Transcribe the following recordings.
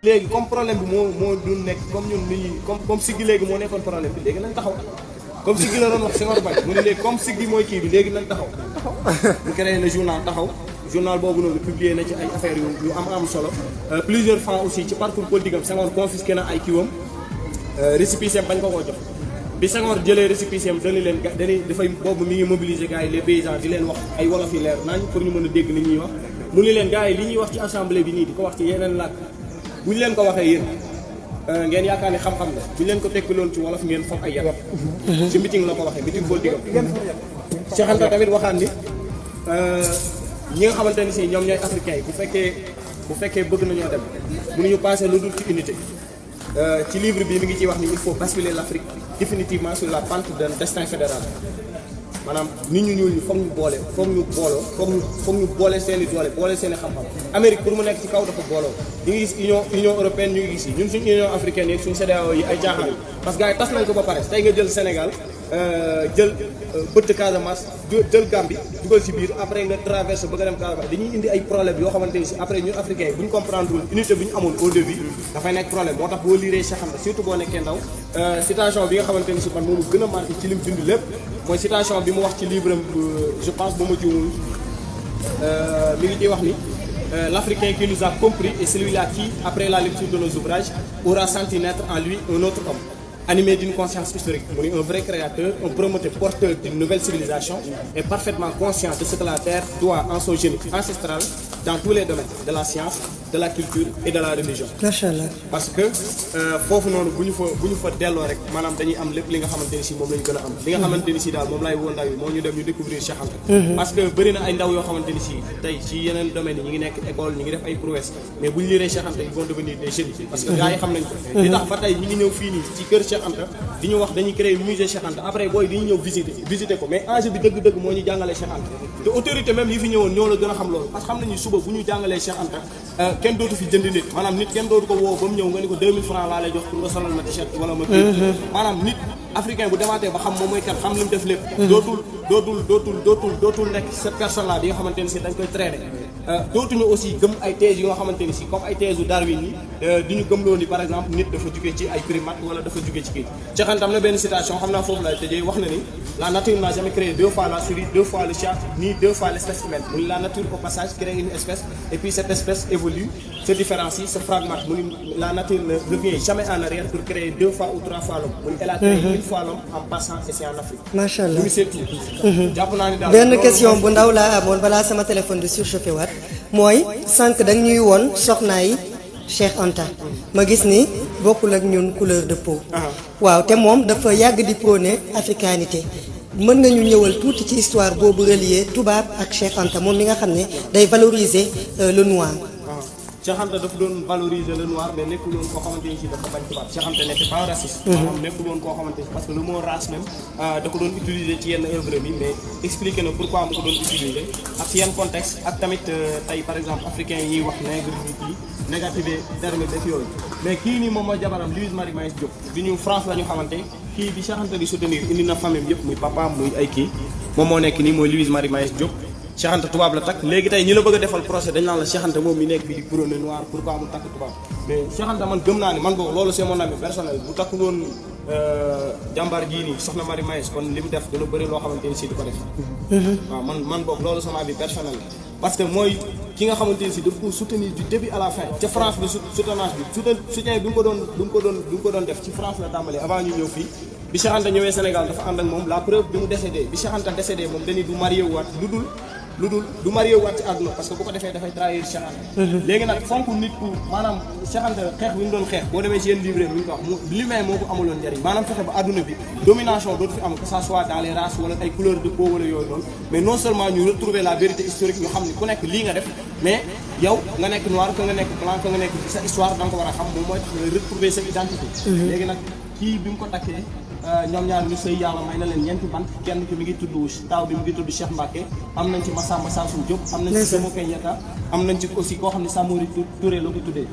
léegi comme problème bi moo du nekk comme ñun nit ñi comme siggi léegi moo nekkoon problème bi léegi nañ taxaw comme siggi la doon wax Senghor bañ mu ne léegi comme siggi mooy kii bi léegi nañ taxaw ñu créé na journal taxaw journal boobu noonu publié na ci ay affaires yu am solo plusieurs fois aussi ci parcours politique am Senghor confisqué na ay kiiwam récépissé bañ ko koo jox bi Senghor jëlee récépissé am dañuy dafay boobu mi ngi mobiliser gars yi les paysans di leen wax ay wolof yi leer nañ pour ñu mën a dégg li ñuy wax mu ni leen gars yi li ñuy wax ci assemblée bi nii di ko wax ci yeneen làkk bu ñu leen ko waxee yéen ngeen yaakaar ni xam-xam la bu ñu leen ko tekkiloon ci wolof ngeen foog ay yar ci meeting la ko waxee meeting politique am Cheikh Anta tamit waxaan ni ñi nga xamante ni si ñoom ñooy africains yi bu fekkee bëgg nañoo dem mënuñu passé lu dul ci unité ci livre bi mi ngi ciy wax ni il faut basculer l'Afrique définitivement sur la pente d'un destin fédéral maanaam nit ñu ñuul ñi foog ñu boole seen i doole boole seen i xam-xam Amérique pour mu nekk ci kaw dafa booloo ñu ngi gis union européenne ñu ngi gis yi ñun suñu union africaine yi suñu CEDEAO yi ay jaaxal parce que gars yi tas nañ ko ba pare tey nga jël Sénégal jël bëtt Casamance jël Gambie dugal ci biir après nga traversé bëgg a dem Casamance dañuy indi ay problème yoo xamante ni si après ñun africains yi bu ñu comprendre unité bi ñu amoon au début dafay nekk problème moo tax boo liiree Cheikh Anta surtout boo nekkee ndaw citation bi nga xamante ni si man moomu gën a marqué ci lim bind lépp mooy citation bi mu wax ci livre am je pense ba ma jiwul mi ngi ciy wax ni l'Africain qui nous a compris est celui-là qui, après la lecture de nos ouvrages, aura senti naître en lui un autre homme, animé d'une conscience historique, un vrai créateur, un promoteur porteur d'une nouvelle civilisation et parfaitement conscient de ce que la Terre doit en son génie ancestral dans tous les domaines de la science, de la culture et de la religion. Machallah. Parce que foofu noonu bu ñu fa delloo rek maanaam dañuy am lépp li nga xamante ni si moom la ñu gën a am li nga xamante ni si daal moom laay woo ndaw yi moo ñu dem ñu découvrir Cheikh Anta parce que bëri na ay ndaw yoo xamante ni si tey ci yeneen domaines yi ñu ngi nekk école ñu ngi def ay prouesses mais bu ñu liree Cheikh Anta ils vont devenir des génies parce que gars yi xam nañ ko li tax ba tey ñu ngi ñëw fii nii ci kër Cheikh Anta di ñu wax dañuy créer musée Cheikh Anta après booy dañuy ñëw visiter ko mais enjeu bi dëgg-dëgg moo ñu jàngalee Cheikh Anta te autorité même yi fi ñëwoon ñoo la gën a xam loolu parce que xam nañu suba bu ñu jàngalee Cheikh Anta kenn dootu fi jënd nit maanaam nit kenn dootu ko woo ba mu ñëw nga ni ko 2000 francs laa lay jox pour nga solal ma t-shirt wala ma maanaam nit africain bu demaatee ba xam moom mooy kan xam li mu def lépp dootul nekk cette personne là bi nga xamante ni si dañ koy traité dootuñu aussi gëm ay thèses yu nga xamante ni si comme ay thèses yu Darwin yi di ñu gëmloo ni par exemple nit dafa jugee ci ay primates wala dafa jugee ci kii Cheikh Anta am na benn citation xam naa foofu lay tëjee wax na ni la nature n'a jamais créé deux fois la souris deux fois le chat ni deux fois l'espèce humaine mu ni la nature au passage crée une espèce et puis cette espèce évolue se différencie se fragmente mu ni la nature ne revient jamais en arrière pour créer deux fois ou trois fois l'homme mu ni elle a créé une fois l'homme en passant et c'est en Afrique. Macha Allah mu ngi seet jàpp naa ni daal benn question bu ndaw laa amoon balaa sama téléphone di surchauffé waat mooy sànq dañ ñuy woon soxnaay Cheikh Anta ma gis ni bokkul ak ñun couleur de peau. waaw te moom dafa yàgg di prôner africanité mën nga ñu ñëwal tuuti ci histoire boobu relié tubaab ak Cheikh Anta moom mi nga xam ne day valoriser le noir. Cheikh Anta dafa doon valoriser le noir mais nekkul woon koo xamante ni si dafa bañ tubaab Cheikh Anta n'était pas raciste. maanaam nekkul woon koo xamante ni parce que le mot race même da ko doon utiliser ci yenn œuvre bi mais expliquer na pourquoi mu ko doon utiliser ak ci yenn contexte ak tamit tey par exemple africain yi ñuy wax nègre yi kii négativer terme def yooyu mais kii nii moom mooy jabaram Louise Marie Maïs Diop bi ñu France la ñu xamante kii bi Cheikh Anta di soutenir indi na famille yëpp muy papaam muy ay kii moom moo nekk nii mooy Louise Marie Maïs Diop Cheikh Anta tubaab la takk léegi tey ñi la bëgg a defal procès dañ naan la Cheikh Anta moom mi nekk bi di prôné noir pourquoi mu takk tubaab mais Cheikh Anta man gëm naa ni man boobu loolu c'est mon ami personnel bu takk woon jàmbaar jii nii soxna Marie Maïs kon li mu def dana bëri loo xamante ni si di ko def waaw man boobu loolu sama avis personnel la parce que mooy ki nga xamante ni si daf ko soutenir du début à la fin ca France bi soutenance bi soutien bi mu ko doon def ci France la tàmbalee avant ñu ñëw fii bi Cheikh Anta ñëwee Sénégal dafa ànd ak moom la preuve bi mu décédé bi Cheikh Anta décédé moom dañuy du marié waat du marié waat ci àdduna parce que bu ko defee dafay trahir Cheikh Anta léegi nag fonk nit ku maanaam Cheikh Anta xeex bi mu doon xeex boo demee ci yenn livre bi ñu ko wax l'humain moo ko amuloon njariñ maanaam fexe ba àdduna bi domination dootu fi am que ça soit dans les races wala ay couleurs de peau wala yooyu noonu mais non seulement ñu retrouver la vérité historique ñu xam ni ku nekk lii nga def mais yow nga nekk noir que nga nekk blanc que nga nekk sa histoire da nga ko war a xam moom mooy tax nga retrouver sa identité léegi nag kii bi mu ko takkee ñoom ñaar ñu sëy yàlla may na leen ñeenti bant kenn ki mi ngi tudd taw bi mi ngi tudd Cheikh Mbacké am nañ ci Massamba Sassou Diop am nañ ci Jomo Kenyatta am nañ ci aussi koo xam ne Samori Touré la ko tuddee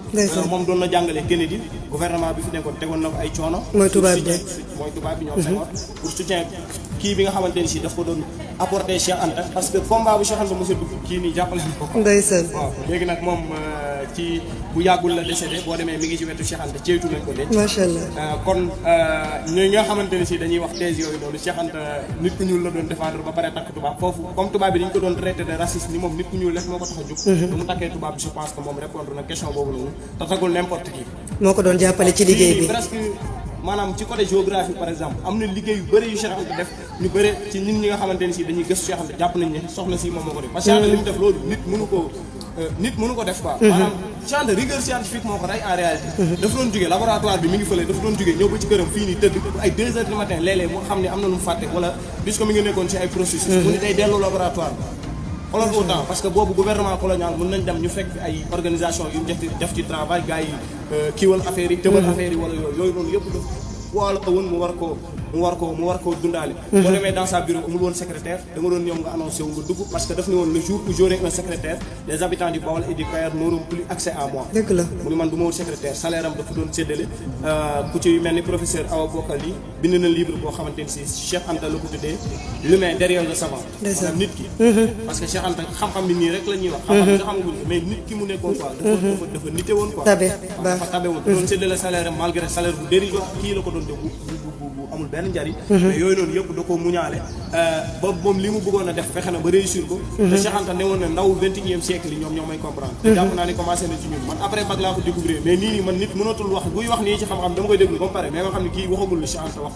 moom doon na jàngale Kennedy gouvernement bi fi nekkoon tegoon na ko ay coono mooy tubaab bi ñoom Senghor pour soutien kii bi nga xamante ni si daf ko doon apporter Cheikh Anta parce que combat bu Cheikh Anta mos a dugg kii nii jàppale na ko ndeysaan waaw léegi nag moom ci bu yàggul la décédé boo demee mi ngi ci wetu Cheikh Anta ceytu nañ ko denc. macha allah. kon ñi nga xamante ne si dañuy wax thèse yooyu noonu Cheikh Anta nit ku ñuul la doon défendre ba pare takk tubaab foofu comme tubaab bi dañ ko doon traité de raciste ni moom nit ku ñuul rek moo ko tax a jóg. bu mu takkee tubaab bi je pense que moom répondre na question boobu noonu te tagul n'importe qui. moo ko doon jàppale ci liggéey bi presque maanaam ci côté géographie par exemple am na liggéey yu bëri yu Cheikh Anta def ñu bëri ci nit ñi nga xamante ne si dañuy gëstu Cheikh Anta jàpp nañ ne soxna si moom moo ko def parce que Cheikh Anta li mu def loolu nit mënu ko def quoi maanaam Cheikh Anta rigueur scientifique moo ko rey en réalité dafa doon jógee laboratoire bi mi ngi fële dafa doon jógee ñëw ba ci këram fii nii tëdd ay 2 heures du matin léeg-léeg moo xam ne am na lu mu fàtte wala puisque mi ngi nekkoon ci ay processus mu ni day dellu laboratoire xoolal autant parce que boobu gouvernement colonial mën nañ dem ñu fekk ay organisation yu def ci travail gars yi kiiwal affaire yi tëbal affaire yi wala yooyu noonu yëpp wala woon mu war ko dundaale boo demee dans sa bureau amul woon secrétaire da nga doon ñoom nga annoncé wu nga dugg parce que daf ni woon le jour où j'aurai un secrétaire les habitants du Baol et du Kayar n'auront plus accès à moi dëgg la mu ni man du ma woon secrétaire salaire am dafa doon séddale ku ci mel ni professeur Awa Bokal yi bind na livre boo xamante ni si Cheikh Anta la ko tuddee l'humain derrière le savant maanaam nit ki parce que Cheikh Anta xam-xam bi nii rek la ñuy wax xam-xam bi xamaguñ mais nit ki mu nekkoon quoi dafa nite woon quoi dafa tabe woon doon séddale salaire am malgré salaire bu dérisoire kii la ko doon jox bu amul benn njariñ mais yooyu noonu yëpp da ko muñaale ba moom li mu bëggoon a def fexe na ba réussir ko te Cheikh Anta ne woon na ndaw 21e siècle yi ñoom ñoo may comprendre te jàpp naa ni commencé na ci ñun man après bac laa ko découvrir mais nii man nit mënatul wax buy wax nii ci xam-xam dama koy déglu ba pare mais nga xam ne kii waxagul lu Cheikh Anta wax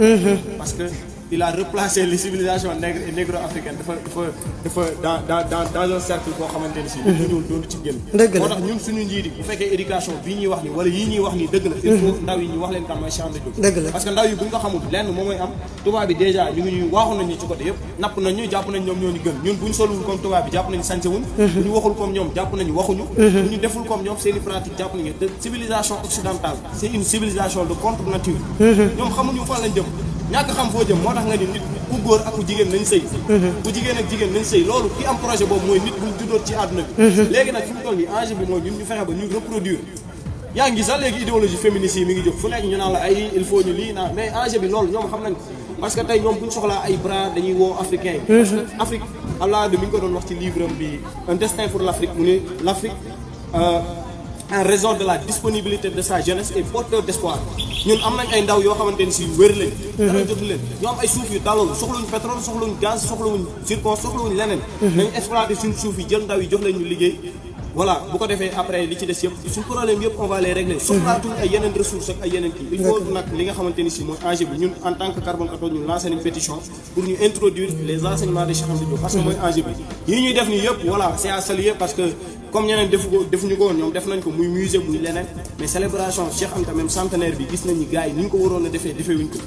parce que il a replacé les civilisations nègres et négro-africaines dafa dans un cercle boo xamante ni si ñu ñuul doonu ci génn moo tax ñun suñu njiit yi bu fekkee éducation bii ñuy wax ni wala yii ñuy wax ni dëgg la il faut ndaw yi ñu wax leen kan mooy Cheikh Anta Diop parce que ndaw yi bu ñu ko xamul lenn moom mooy am tubaab bi déjà ñu ngi ñuy waaxu nañ ñu ci côté yëpp napp nañ ñu jàpp nañ ñoom ñoo ñu gën ñun bu ñu solul comme tubaab bi jàpp nañu sañsewuñ bu ñu waxul comme ñoom jàpp nañu waxuñu bu ñu deful comme ñoom seeni pratique jàpp nañu de civilisation occidentale c'est une civilisation de contre nature ñoom xamuñu fan lañ jëm ñàkk xam foo jëm moo tax nga ni nit ku góor ak ku jigéen nañ sëy ku jigéen ak jigéen nañ sëy loolu ki am projet boobu mooy nit bu juddoot ci àdduna bi léegi nag fi mu toll nii enjeu bi mooy ñun ñu fexe ba ñu reproduire yaa ngi sax léegi idéologie féministe yi mi ngi jóg fu nekk ñu naan la ay il faut ñu lii naa mais enjeu bi loolu ñoom xam nañ ko parce que tey ñoom bu ñu soxlaa ay bras dañuy woo africain yi parce que Afrique Allah mi ngi ko doon wax ci livre am bi un destin pour l'Afrique mu ne l'Afrique en raison de la disponibilité de sa jeunesse et porteur d'espoir ñun am nañ ay ndaw yoo xamante ni si wér lañ dara jotu leen ñoo am ay suuf yu daloolu soxlawuñ pétrole soxlawuñ gaz soxlawuñ zircon soxlawuñ leneen nañ exploité suñ suuf yi jël ndaw yi jox leen ñu liggéey voilà bu ko defee après li ci des yëpp suñ problème yëpp on va les régler soxlaatuñ ay yeneen ressources ak ay yeneen kii il faut nag li nga xamante ni si mooy enjeu bi ñun en tant que Carbone 14 ñun lancé nañ pétition pour ñu introduire les enseignements de Cheikh Anta Diop parce que mooy enjeu bi yii ñuy def nii yëpp voilà c'est à saluer parce que comme ñeneen defuñu ko woon ñoom def nañ ko muy musée muy leneen mais célébration Cheikh Anta même centenaire bi gis nañ ni gars yi ni ñu ko waroon a defee wuñ ko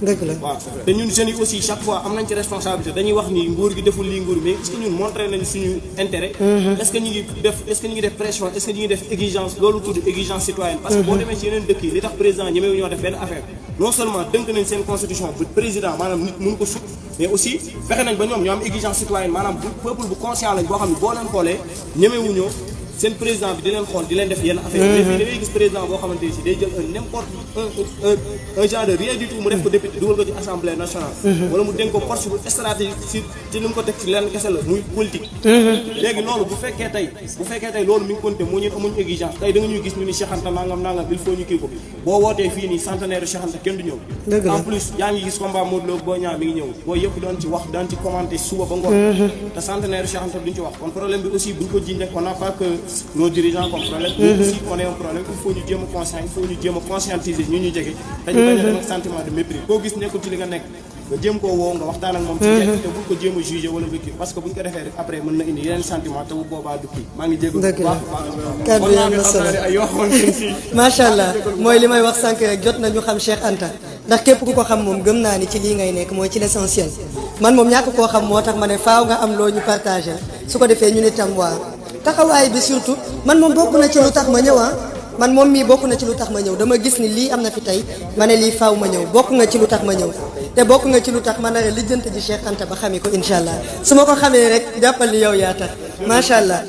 waaw te ñun jeunes yi aussi chaque fois am nañ ci responsabilité dañuy wax ni nguur gi deful lii nguur mais est-ce que ñun montré nañ suñu intérêt est-ce que ñu ngi def pression est-ce que ñu ngi def exigence loolu tudd exigence citoyenne parce que boo demee ci yeneen dëkk yi li tax président ñemewu ñoo def benn affaire non seulement dënk nañ seen constitution bu président maanaam nit mënu ko sut mais aussi fexe nañ ba ñoom ñoo am exigence citoyenne maanaam bu peuple bu conscient lañ boo xam ne boo leen xoolee ñemewuñoo seen président bi di leen xool di leen def yenn affaire mais fii da ngay gis président boo xamante ni si day jël n'importe un genre de rien du tout mu def ko député dugal ko ci assemblée nationale wala mu dénk ko poste bu stratégique ci ni mu ko teg ci lenn kese la muy politique léegi loolu bu fekkee tey loolu mi ngi compté moo ñun amuñ exigence tey da nga ñuy gis ñu ni Cheikh Anta nangam il faut ñu kii ko boo wootee fii nii centenaire Cheikh Anta kenn du ñëw en plus yaa ngi gis combat Modou Lo Boy Niang mi ngi ñëw boo yëpp doon ci wax daan ci commenté suba ba ngoon te centenaire Cheikh Anta duñ ci wax kon problème bi aussi buñ ko jiñ rek on n'a pas que nos dirigeants comme problème mais aussi on est un problème il faut ñu jéem a conscient il faut ñu jéem a conscientiser ñu jege te ñu bañ a dem ak sentiment de mépris koo gis nekkul ci li nga nekk nga jéem koo woo nga waxtaan ak moom ci njëkk te bul ko jéem a jugé wala nga kii parce que buñ ko defee rek après mën na indi yeneen sentiment te bu boobaa du kii maa ngi jégalu bu baax kàddu yi am na solo ay yoo xamante ni si macha allah mooy li may wax sànq rek jot nañu xam Cheikh Anta ndax képp ku ko xam moom gëm naa ni ci lii ngay nekk mooy ci l'essentiel man moom ñàkk koo xam moo tax ma ne faaw nga am loo ñu partagé su ko defee ñu ne tam waa taxawaay bi surtout man moom bokk na ci lu tax ma ñëw man moom mii bokk na ci lu tax ma ñëw dama gis ni lii am na fi tey ma ne lii faaw ma ñëw bokk nga ci lu tax ma ñëw te bokk nga ci lu tax ma nar a lijjante ji Cheikh Anta ba xamee ko incha allah su ma ko xamee rek jàppal ni yow yaa tax macha allah.